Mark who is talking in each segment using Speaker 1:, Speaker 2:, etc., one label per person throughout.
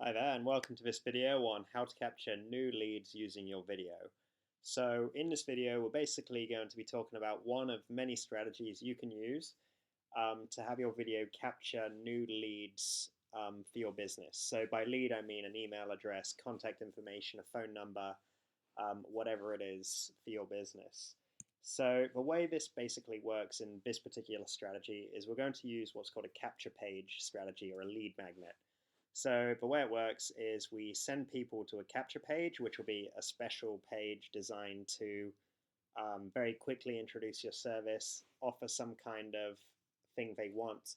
Speaker 1: Hi there, and welcome to this video on how to capture new leads using your video. So in this video, we're basically going to be talking about one of many strategies you can use to have your video capture new leads for your business. So by lead, I mean an email address, contact information, a phone number, whatever it is for your business. So the way this basically works in this particular strategy is we're going to use what's called a capture page strategy or a lead magnet. So the way it works is we send people to a capture page, which will be a special page designed to very quickly introduce your service, offer some kind of thing they want,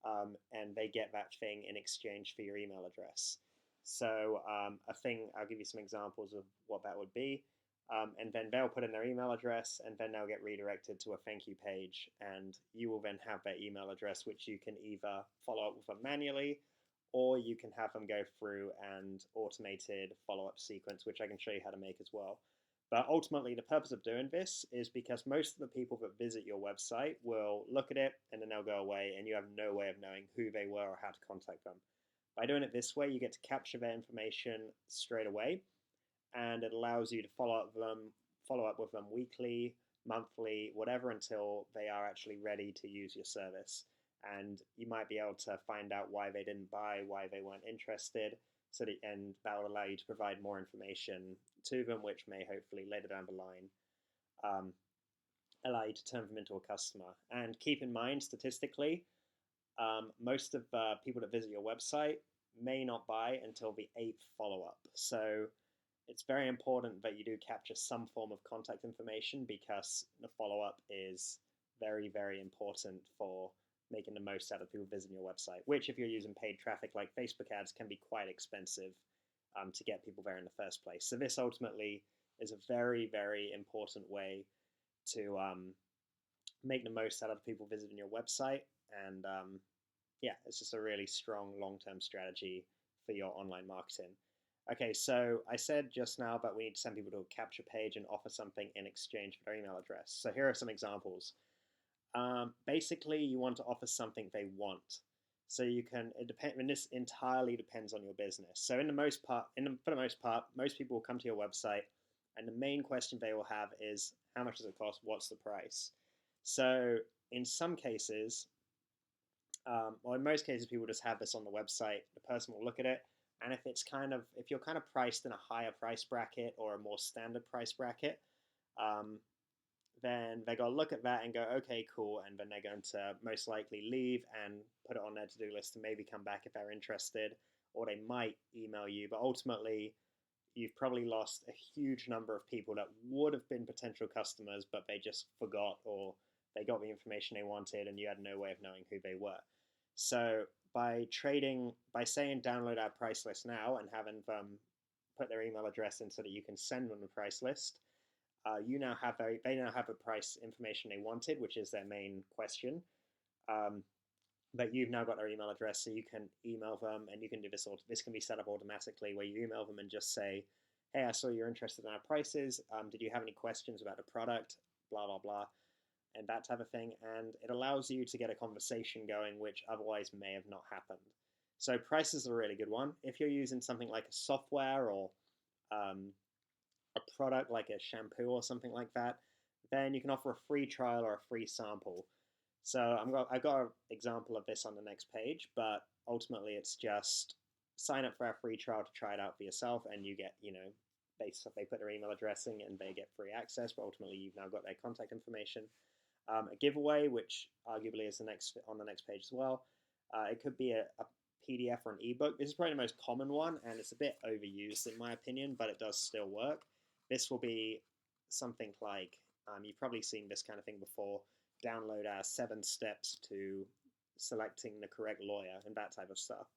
Speaker 1: and they get that thing in exchange for your email address. So a thing, I'll give you some examples of what that would be. And then they'll put in their email address, and then they'll get redirected to a thank you page, and you will then have their email address, which you can either follow up with them manually, or you can have them go through an automated follow-up sequence, which I can show you how to make as well. But ultimately, the purpose of doing this is because most of the people that visit your website will look at it and then they'll go away, and you have no way of knowing who they were or how to contact them. By doing it this way, you get to capture their information straight away, and it allows you to follow up with them weekly, monthly, whatever, until they are actually ready to use your service. And you might be able to find out why they didn't buy, why they weren't interested, and that will allow you to provide more information to them, which may hopefully later down the line allow you to turn them into a customer. And keep in mind, statistically, most of the people that visit your website may not buy until the eighth follow-up. So it's very important that you do capture some form of contact information, because the follow-up is very, very important for making the most out of people visiting your website, which, if you're using paid traffic like Facebook ads, can be quite expensive to get people there in the first place. So this ultimately is a very, very important way to make the most out of people visiting your website. And yeah, it's just a really strong long-term strategy for your online marketing. Okay, so I said just now that we need to send people to a capture page and offer something in exchange for their email address. So here are some examples. Basically, you want to offer something they want. So you can, and this entirely depends on your business. So for the most part, most people will come to your website, and the main question they will have is, how much does it cost? What's the price? So in some cases, or in most cases, people just have this on the website. The person will look at it, and if you're kind of priced in a higher price bracket or a more standard price bracket, then they're going to look at that and go, okay, cool, and then they're going to most likely leave and put it on their to-do list and maybe come back if they're interested, or they might email you. But ultimately, you've probably lost a huge number of people that would have been potential customers, but they just forgot, or they got the information they wanted and you had no way of knowing who they were. So by saying download our price list now and having them put their email address in so that you can send them the price list, they now have the price information they wanted, which is their main question. But you've now got their email address, so you can email them, and you can do this. This can be set up automatically, where you email them and just say, "Hey, I saw you're interested in our prices. Did you have any questions about the product? Blah blah blah," and that type of thing. And it allows you to get a conversation going, which otherwise may have not happened. So prices are a really good one. If you're using something like a software or a product like a shampoo or something like that, then you can offer a free trial or a free sample. So I've got an example of this on the next page, but ultimately it's just sign up for our free trial to try it out for yourself, and you get, they put their email address in and they get free access, but ultimately you've now got their contact information. A giveaway, which arguably is on the next page as well. It could be a PDF or an ebook. This is probably the most common one, and it's a bit overused in my opinion, but it does still work. This will be something like, you've probably seen this kind of thing before, download our 7 steps to selecting the correct lawyer and that type of stuff.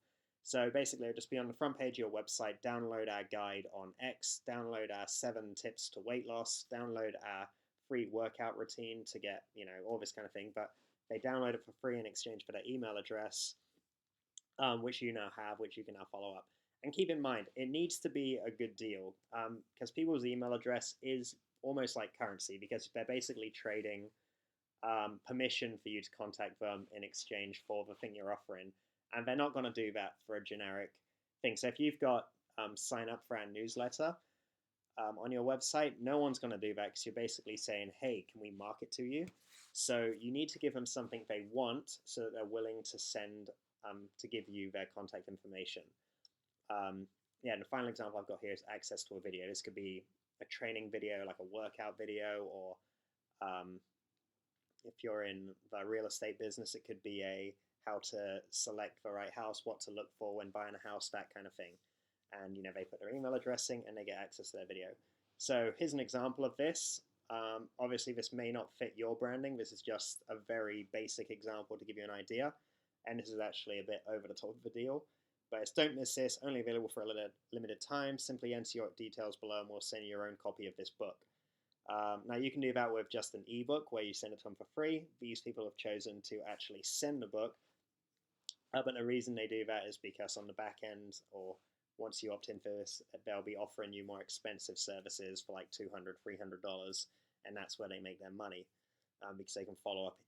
Speaker 1: So basically, it'll just be on the front page of your website, download our guide on X, download our 7 tips to weight loss, download our free workout routine to get, all this kind of thing. But they download it for free in exchange for their email address, which you now have, which you can now follow up. And keep in mind, it needs to be a good deal, because people's email address is almost like currency, because they're basically trading permission for you to contact them in exchange for the thing you're offering. And they're not going to do that for a generic thing. So if you've got sign up for our newsletter on your website, no one's going to do that because you're basically saying, hey, can we market to you? So you need to give them something they want so that they're willing to send to give you their contact information. Yeah, and the final example I've got here is access to a video. This could be a training video, like a workout video, or if you're in the real estate business, it could be a how to select the right house, what to look for when buying a house, that kind of thing. And they put their email address in and they get access to their video. So here's an example of this. Obviously, this may not fit your branding. This is just a very basic example to give you an idea. And this is actually a bit over the top of the deal. But it's don't miss this, only available for a limited time. Simply enter your details below and we'll send you your own copy of this book. Now you can do that with just an ebook where you send it to them for free. These people have chosen to actually send the book. But the reason they do that is because on the back end, or once you opt in for this, they'll be offering you more expensive services for like $200, $300, and that's where they make their money, because they can follow up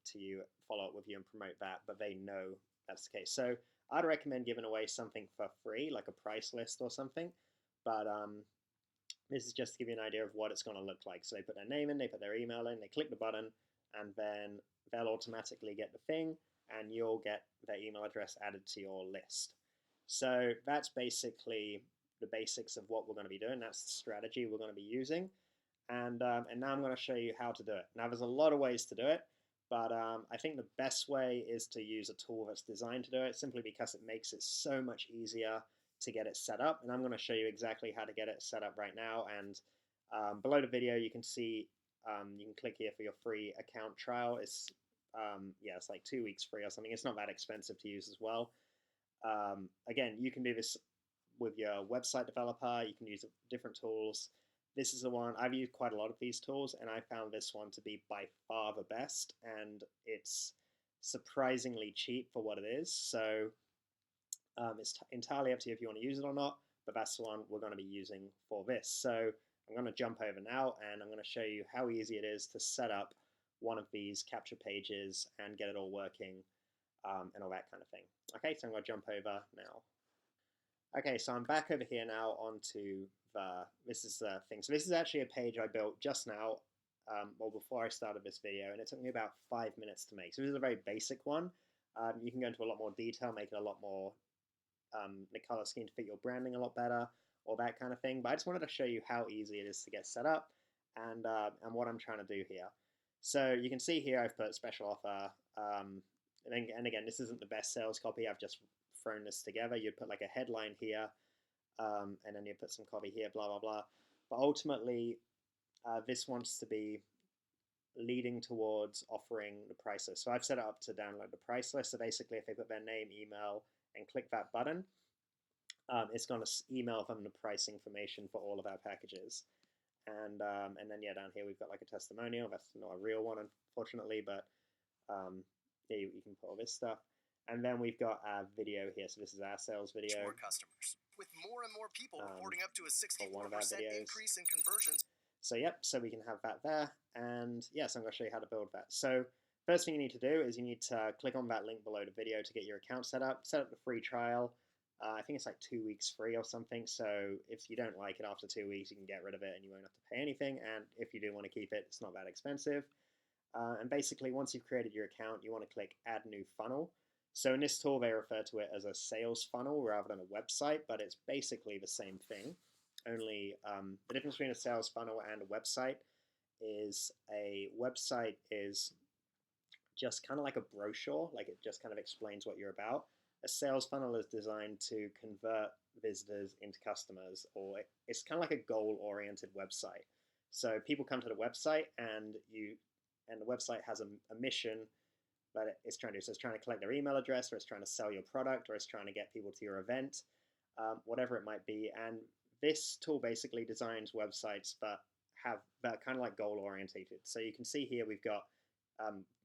Speaker 1: with you and promote that, but they know that's the case. So I'd recommend giving away something for free, like a price list or something, but this is just to give you an idea of what it's going to look like. So they put their name in, they put their email in, they click the button, and then they'll automatically get the thing, and you'll get their email address added to your list. So that's basically the basics of what we're going to be doing. That's the strategy we're going to be using. And now I'm going to show you how to do it. Now, there's a lot of ways to do it, but I think the best way is to use a tool that's designed to do it, simply because it makes it so much easier to get it set up. And I'm going to show you exactly how to get it set up right now. And below the video, you can see, you can click here for your free account trial. It's it's like 2 weeks free or something. It's not that expensive to use as well. Again, you can do this with your website developer. You can use different tools. This is the one, I've used quite a lot of these tools, and I found this one to be by far the best, and it's surprisingly cheap for what it is. So it's entirely up to you if you want to use it or not, but that's the one we're going to be using for this. So I'm going to jump over now, and I'm going to show you how easy it is to set up one of these capture pages and get it all working, and all that kind of thing. Okay, so I'm going to jump over now. Okay, so I'm back over here now onto this is the thing. So this is actually a page I built just now, well, before I started this video, and it took me about 5 minutes to make. So this is a very basic one. You can go into a lot more detail, make it a lot more, the color scheme to fit your branding a lot better, or that kind of thing. But I just wanted to show you how easy it is to get set up, and what I'm trying to do here. So you can see here I've put special offer, and again, this isn't the best sales copy. I've just thrown this together. You'd put like a headline here, and then you put some copy here, blah, blah, blah. But ultimately, this wants to be leading towards offering the price list. So I've set it up to download the price list. So basically, if they put their name, email, and click that button, it's going to email them the price information for all of our packages. And then, yeah, down here we've got like a testimonial. That's not a real one, unfortunately, but yeah, you can put all this stuff. And then we've got our video here. So this is our sales video.
Speaker 2: More customers, with more and more people reporting up to a 64% increase in conversions.
Speaker 1: So yep, so we can have that there. And yes, I'm going to show you how to build that. So first thing you need to do is you need to click on that link below the video to get your account set up the free trial. I think it's like 2 weeks free or something. So if you don't like it after 2 weeks, you can get rid of it and you won't have to pay anything. And if you do want to keep it, it's not that expensive. And basically, once you've created your account, you want to click Add New Funnel. So in this tool, they refer to it as a sales funnel rather than a website, but it's basically the same thing. Only the difference between a sales funnel and a website is a website is just kind of like a brochure, like it just kind of explains what you're about. A sales funnel is designed to convert visitors into customers, or it's kind of like a goal-oriented website. So people come to the website, and the website has a mission that it's trying to do. So it's trying to collect their email address, or it's trying to sell your product, or it's trying to get people to your event, whatever it might be. And this tool basically designs websites that are kind of like goal orientated. So you can see here we've got,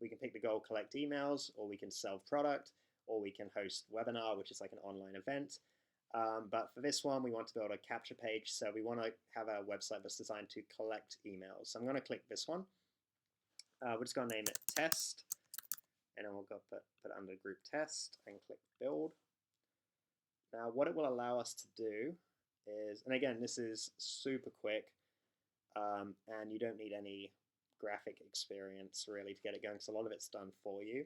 Speaker 1: we can pick the goal, collect emails, or we can sell product, or we can host webinar, which is like an online event. But for this one, we want to build a capture page. So we want to have a website that's designed to collect emails. So I'm going to click this one. We're just going to name it test. And then we'll go put it under group test and click build. Now what it will allow us to do is, and again this is super quick, and you don't need any graphic experience really to get it going, because a lot of it's done for you.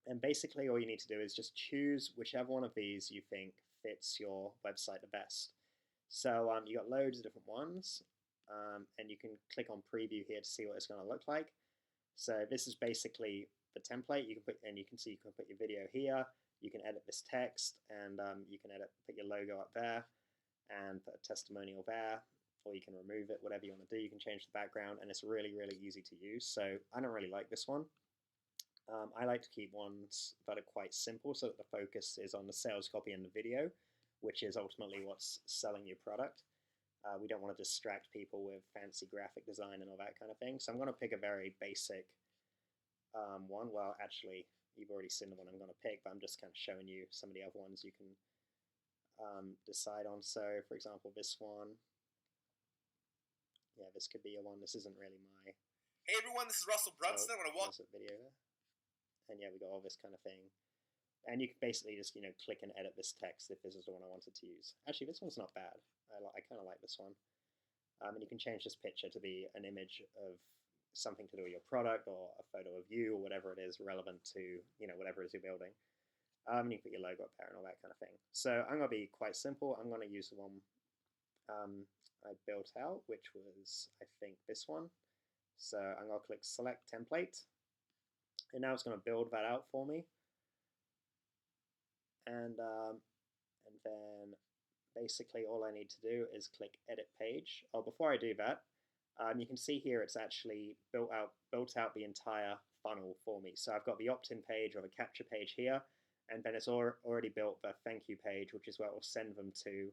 Speaker 1: And basically all you need to do is just choose whichever one of these you think fits your website the best. So you got loads of different ones, and you can click on preview here to see what it's going to look like. So this is basically the template. You can put, and you can see you can put your video here. You can edit this text, and you can put your logo up there, and put a testimonial there, or you can remove it, whatever you want to do. You can change the background, and it's really, really easy to use. So I don't really like this one. I like to keep ones that are quite simple so that the focus is on the sales copy and the video, which is ultimately what's selling your product. We don't want to distract people with fancy graphic design and all that kind of thing. So I'm going to pick a very basic one. Well, actually, you've already seen the one I'm going to pick, but I'm just kind of showing you some of the other ones you can decide on. So, for example, this one. Yeah, this could be a one. This isn't really my...
Speaker 2: Hey everyone, this is Russell Brunson. I'm going to walk...
Speaker 1: There's a video there. And yeah, we got all this kind of thing. And you can basically just, click and edit this text if this is the one I wanted to use. Actually, this one's not bad. I kind of like this one. And you can change this picture to be an image of something to do with your product, or a photo of you, or whatever it is relevant to, whatever it is you're building. And you can put your logo up there and all that kind of thing. So I'm going to be quite simple. I'm going to use the one I built out, which was, I think, this one. So I'm going to click Select Template. And now it's going to build that out for me. And then basically all I need to do is click Edit Page. Oh, before I do that, you can see here it's actually built out the entire funnel for me. So I've got the opt-in page or the capture page here, and then it's already built the thank you page, which is where it will send them to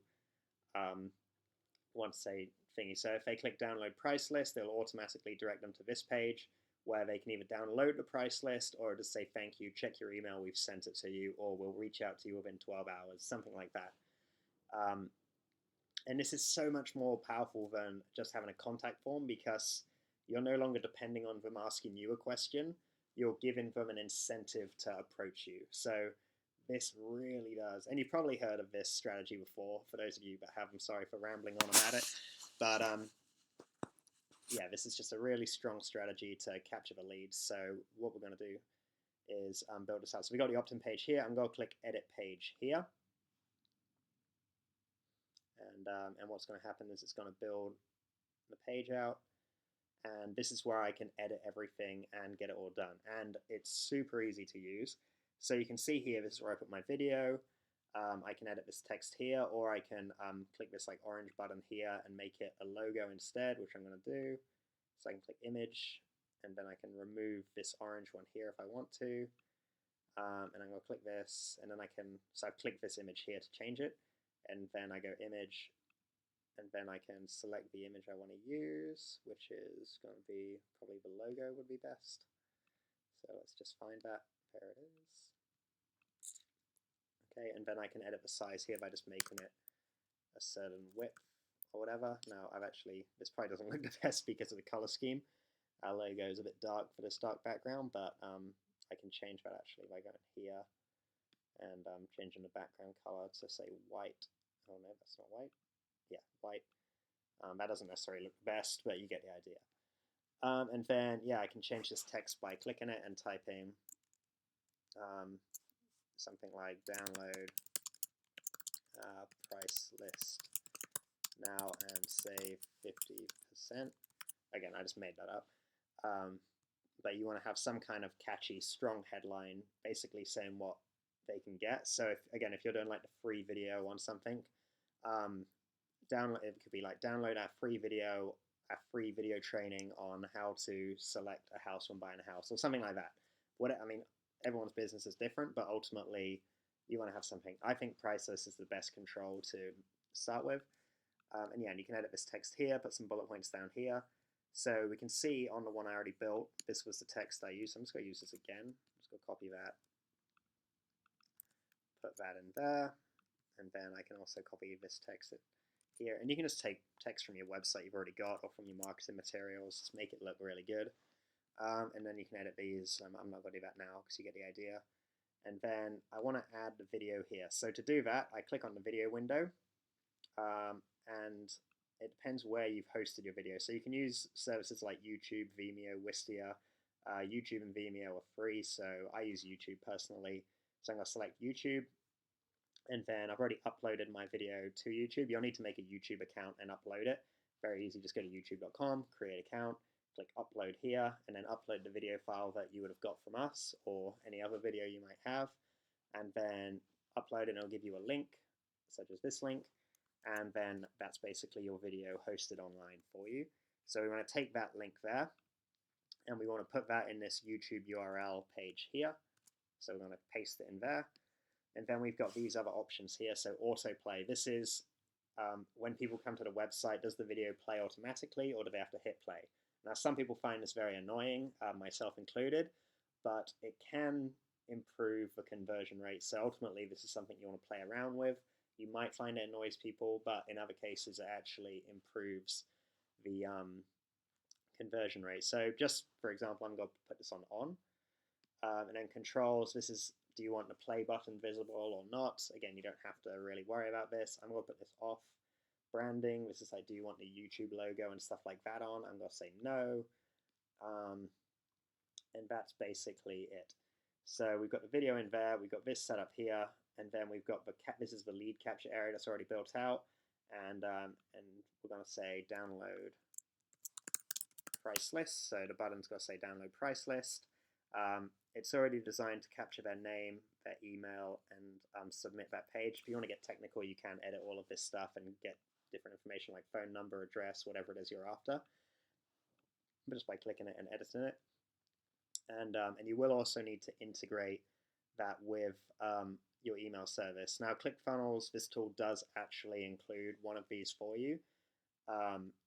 Speaker 1: once they thingy. So if they click download price list, it'll automatically direct them to this page, where they can either download the price list or just say thank you, check your email, we've sent it to you, or we'll reach out to you within 12 hours, something like that. And this is so much more powerful than just having a contact form, because you're no longer depending on them asking you a question, you're giving them an incentive to approach you. So this really does, and you've probably heard of this strategy before. For those of you that haven't, sorry for rambling on about it, but yeah, this is just a really strong strategy to capture the leads. So what we're going to do is build this out. So we got the opt-in page here. I'm going to click Edit Page here. And what's going to happen is it's going to build the page out. And this is where I can edit everything and get it all done. And it's super easy to use. So you can see here, this is where I put my video. I can edit this text here, or I can click this like orange button here and make it a logo instead, which I'm going to do. So I can click image, and then I can remove this orange one here if I want to. And I'm going to click this, and then so I've clicked this image here to change it, and then I go image, and then I can select the image I want to use, which is going to be probably the logo would be best. So let's just find that. There it is. Okay, and then I can edit the size here by just making it a certain width or whatever. Now this probably doesn't look the best because of the color scheme. Our logo is a bit dark for this dark background, but I can change that actually by going here and changing the background color to say white. Oh no, that's not white. Yeah, white. That doesn't necessarily look the best, but you get the idea. And then, yeah, I can change this text by clicking it and typing something like download price list now and save 50%. Again, I just made that up. But you want to have some kind of catchy, strong headline, basically saying what they can get. So if you're doing like the free video on something, it could be like download our free video training on how to select a house when buying a house, or something like that. Everyone's business is different, but ultimately you want to have something. I think price list is the best control to start with. And yeah, and you can edit this text here, put some bullet points down here. So we can see on the one I already built, this was the text I used. I'm just going to use this again. I'm just going to copy that, put that in there, and then I can also copy this text here. And you can just take text from your website you've already got, or from your marketing materials, just make it look really good. And then you can edit these. I'm not going to do that now because you get the idea. and then I want to add the video here. So to do that, I click on the video window, and it depends where you've hosted your video. So you can use services like YouTube, Vimeo, Wistia. YouTube and Vimeo are free, so I use YouTube personally. So I'm going to select YouTube, and then I've already uploaded my video to YouTube. You'll need to make a YouTube account and upload it. Very easy, just go to youtube.com, create account, click upload here, and then upload the video file that you would have got from us or any other video you might have, and then upload it, and it'll give you a link, such as this link, and then that's basically your video hosted online for you. So we want to take that link there, and we want to put that in this YouTube URL page here. So we're going to paste it in there, and then we've got these other options here. So autoplay, this is when people come to the website, does the video play automatically, or do they have to hit play? Now, some people find this very annoying, myself included, but it can improve the conversion rate. So ultimately, this is something you want to play around with. You might find it annoys people, but in other cases, it actually improves the conversion rate. So just for example, I'm going to put this on, and then controls. This is, do you want the play button visible or not? Again, you don't have to really worry about this. I'm going to put this off. Branding, this is like, do you want the YouTube logo and stuff like that on? I'm going to say no. And that's basically it. So we've got the video in there, we've got this set up here, and then we've got this is the lead capture area that's already built out, and we're going to say download price list. So the button's going to say download price list. It's already designed to capture their name, their email, and submit that page. If you want to get technical, you can edit all of this stuff and get different information like phone number, address, whatever it is you're after, but just by clicking it and editing it. And you will also need to integrate that with your email service. Now, ClickFunnels, this tool does actually include one of these for you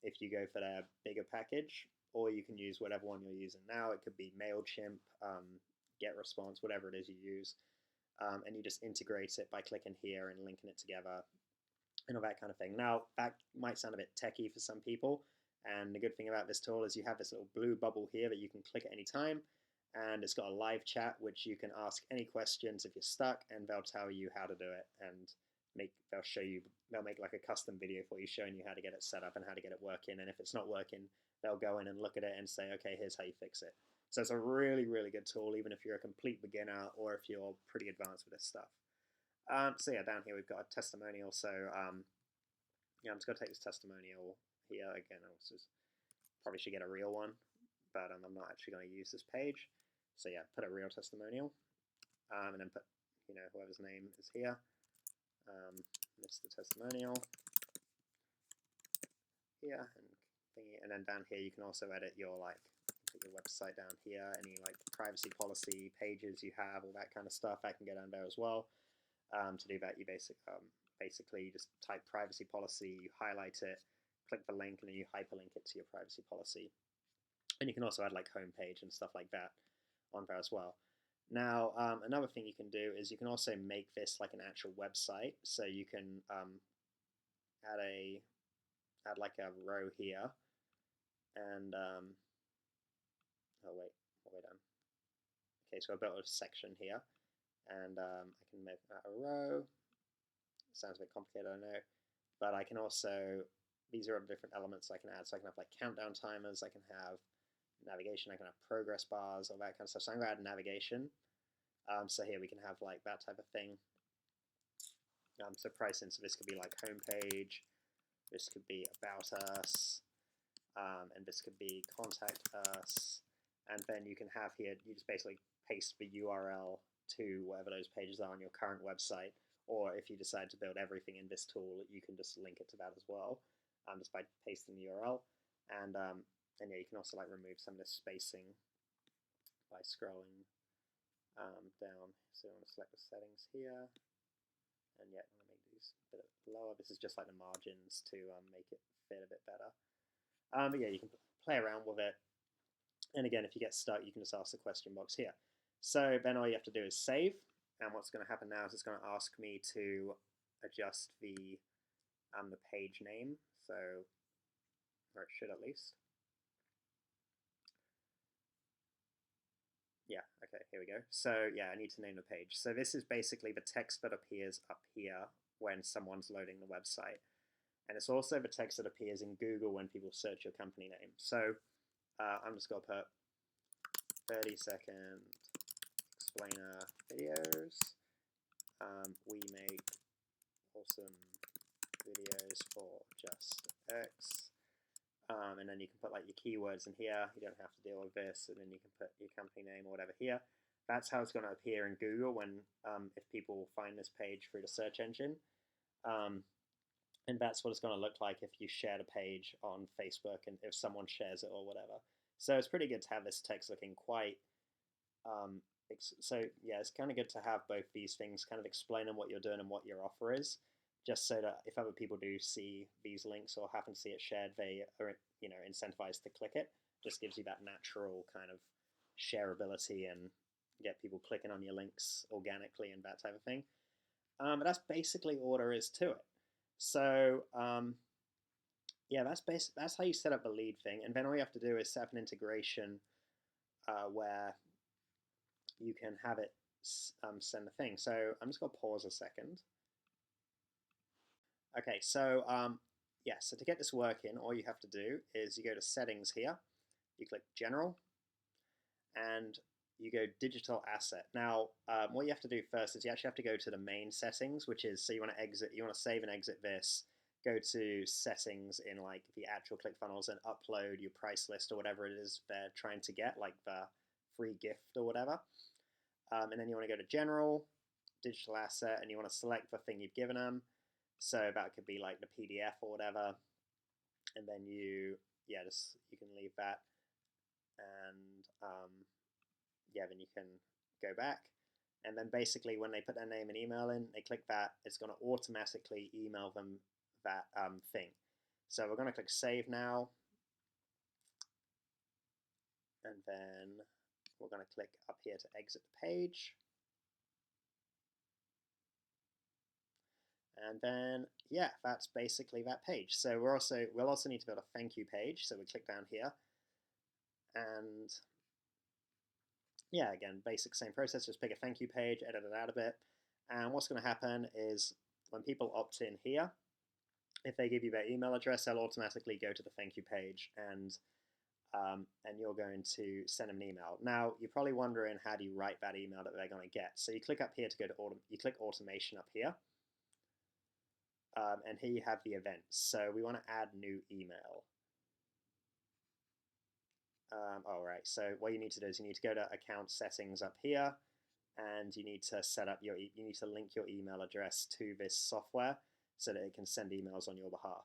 Speaker 1: if you go for their bigger package, or you can use whatever one you're using now. It could be MailChimp, GetResponse, whatever it is you use, and you just integrate it by clicking here and linking it together and all that kind of thing. Now, that might sound a bit techy for some people, and the good thing about this tool is you have this little blue bubble here that you can click at any time, and it's got a live chat which you can ask any questions if you're stuck, and they'll tell you how to do it, and they'll make like a custom video for you showing you how to get it set up and how to get it working, and if it's not working, they'll go in and look at it and say, okay, here's how you fix it. So it's a really, really good tool, even if you're a complete beginner or if you're pretty advanced with this stuff. So yeah, down here we've got a testimonial. So yeah, I'm just going to take this testimonial here. Again, probably should get a real one, but I'm not actually going to use this page. So yeah, put a real testimonial, and then put, whoever's name is here. Mr. Testimonial here, and then down here you can also edit your put your website down here, any privacy policy pages you have, all that kind of stuff. I can get down there as well. To do that, you basically you just type privacy policy, you highlight it, click the link, and then you hyperlink it to your privacy policy. And you can also add homepage and stuff like that on there as well. Now, another thing you can do is you can also make this like an actual website. So you can add a row here, and oh wait, what have I done? Okay, so I built a section here, and I can make that a row. Sounds a bit complicated, I know, but I can also, these are different elements I can add. So I can have countdown timers, I can have navigation, I can have progress bars, all that kind of stuff. So I'm going to add navigation. So here we can have that type of thing. So pricing, so this could be homepage, this could be about us, and this could be contact us. And then you can have here, you just basically paste the URL to whatever those pages are on your current website. Or if you decide to build everything in this tool, you can just link it to that as well, just by pasting the URL. And yeah, you can also remove some of the spacing by scrolling down. So I'm going to select the settings here, and yeah, I'm going to make these a bit lower. This is just the margins to make it fit a bit better. But yeah, you can play around with it. And again, if you get stuck, you can just ask the question box here. So then all you have to do is save. And what's going to happen now is it's going to ask me to adjust the page name. So, or it should at least. yeah, okay, here we go. So yeah, I need to name the page. So this is basically the text that appears up here when someone's loading the website. And it's also the text that appears in Google when people search your company name. So I'm just going to put 30-second explainer videos. We make awesome videos for just X. And then you can put like your keywords in here. You don't have to deal with this. And then you can put your company name or whatever here. That's how it's going to appear in Google when if people find this page through the search engine. And that's what it's going to look like if you share the page on Facebook and if someone shares it or whatever. So it's pretty good to have this text looking quite... so yeah, it's kind of good to have both these things kind of explaining what you're doing and what your offer is, just so that if other people do see these links or happen to see it shared, they are, you know, incentivized to click it. Just gives you that natural kind of shareability and get people clicking on your links organically and that type of thing. But that's basically all there is to it. So yeah, that's how you set up the lead thing, and then all you have to do is set up an integration where you can have it send the thing. So I'm just going to pause a second. Okay, so yeah, so to get this working, all you have to do is you go to settings here, you click general, and you go digital asset. Now, what you have to do first is you actually have to go to the main settings, which is, so you want to save and exit this, go to settings in like the actual ClickFunnels and upload your price list or whatever it is they're trying to get, like the free gift or whatever. And then you want to go to general, digital asset, and you want to select the thing you've given them. So that could be like the PDF or whatever. And then you can leave that. And yeah, then you can go back. And then basically when they put their name and email in, they click that, it's going to automatically email them that thing. So we're going to click save now. And then we're going to click up here to exit the page. And then, yeah, that's basically that page. So we'll also need to build a thank you page. So we click down here. And yeah, again, basic same process, just pick a thank you page, edit it out a bit. And what's going to happen is when people opt in here, if they give you their email address, they'll automatically go to the thank you page, and you're going to send them an email. Now, you're probably wondering, how do you write that email that they're going to get? So you click up here to go to you click automation up here, and here you have the events. So we want to add new email. All right. So what you need to do is you need to go to account settings up here, and you need to set up you need to link your email address to this software so that it can send emails on your behalf.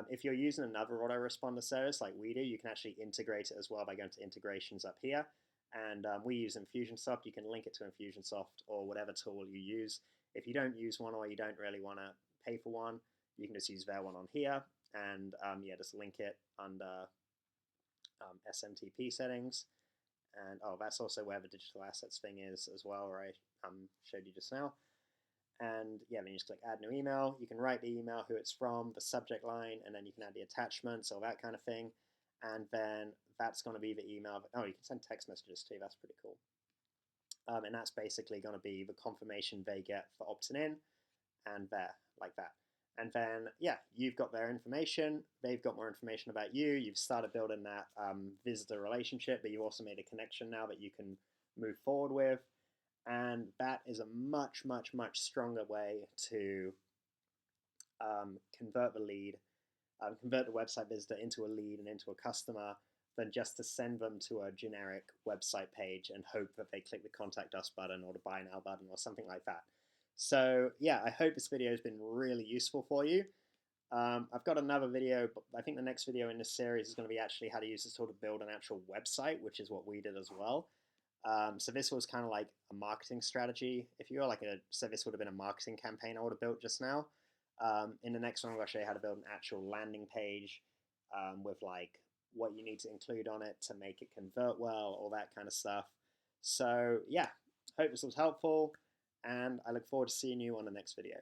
Speaker 1: If you're using another autoresponder service like we do, you can actually integrate it as well by going to integrations up here. And we use Infusionsoft. You can link it to Infusionsoft or whatever tool you use. If you don't use one or you don't really want to pay for one, you can just use their one on here, and yeah, just link it under SMTP settings. And that's also where the digital assets thing is as well, where I showed you just now. And yeah, then you just click add new email. You can write the email, who it's from, the subject line, and then you can add the attachments or that kind of thing. And then that's going to be the email. Oh, you can send text messages too. That's pretty cool. And that's basically going to be the confirmation they get for opting in, and there, like that. And then, yeah, you've got their information. They've got more information about you. You've started building that visitor relationship, but you also made a connection now that you can move forward with. And that is a much, much, much stronger way to convert the lead, convert the website visitor into a lead and into a customer, than just to send them to a generic website page and hope that they click the contact us button or the buy now button or something like that. So yeah, I hope this video has been really useful for you. I've got another video, but I think the next video in this series is going to be actually how to use this tool to build an actual website, which is what we did as well. So this was kind of like a marketing strategy. If you were like so this would have been a marketing campaign I would have built just now. In the next one, I'm going to show you how to build an actual landing page with like what you need to include on it to make it convert well, all that kind of stuff. So yeah, hope this was helpful, and I look forward to seeing you on the next video.